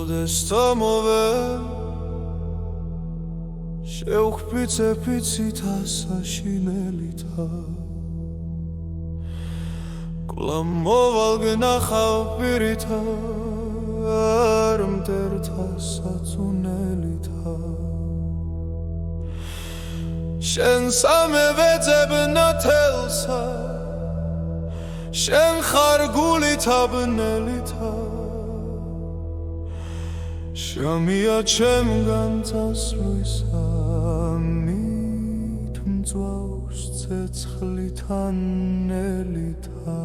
Odestamove Sheukhpice pitsita sashinelita Klamoval gnachav pirita Armterta satzunelita Shen samevetseb natelsa Shen khargulita bnelita Shamia chemgan tasluisa mit mzwaus tsetkhlitan nelita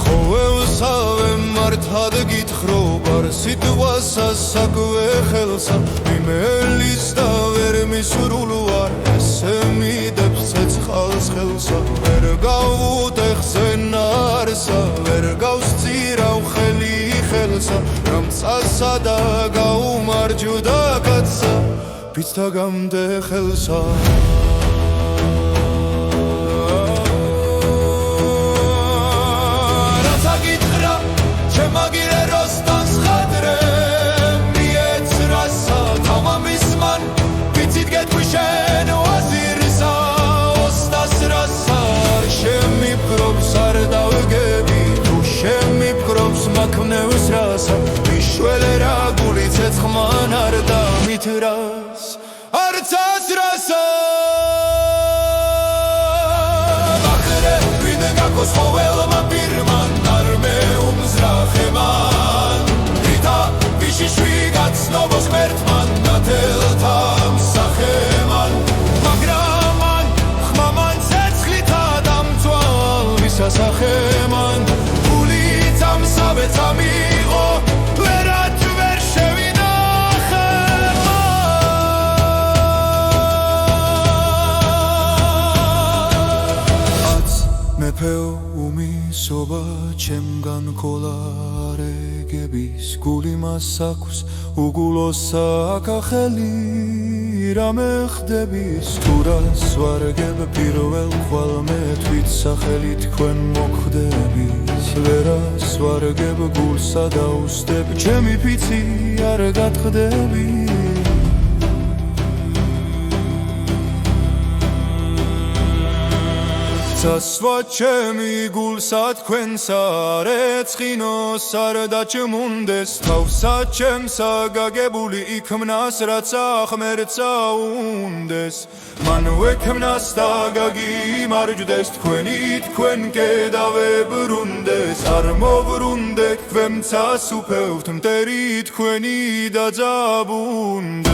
Khoevsave marthad gitkhrobar sitwasa sakve khelsa imelis da ver misurulvar esemidebs ცეცხალს ხელსა ვერ გავუტეხზე ნარსა ვერ გავსწირავ ხელი ხელსა რომ წასა და გაუმარჯვდა კაცსა ვიც დაგამდე ხელსა რაცა გითხრა შემაგირე როსტანს ხადრე მიეცრასა თამამის მან ვიცით გეტყვი შენ ვაზირსა Shemipkrops ar davgebi tu shemipkrops maknevs rasa mishvele raguli tsetkman ar damitras artsas rasa Bakhre vidgakos khovelma pirman ar meumzrakheman Rita vishishvi gatsnovos mertman nateltam sakheman Magraman khmaman Sacheman ulitam sabetamigo verat ver shevinachem Ats mepeu umisoba chemgan kolaregebis guli masakus ugulosa akakheli rame ხდების თურას ვარგებ პირველ ხვალმე თვით სახელი თქვენ მოხდებით ვერას ვარგებ გულსა დაუსდებ ჩემი ფიცი არ გატყდები Zasva ჩემი გულსა თქვენსა არ ეცხინოს არ დაჩმუნდეს თავსა ჩემსა გაგებული იქმნას რაც ახმერცა უნდეს მან ვექმნას და გაგიმარჯვდეს თქვენ კედავებრუნდეს არ მოვრუნდეთ ქვემცას უფევთ მტერი თქვენი დაძაბუნდეს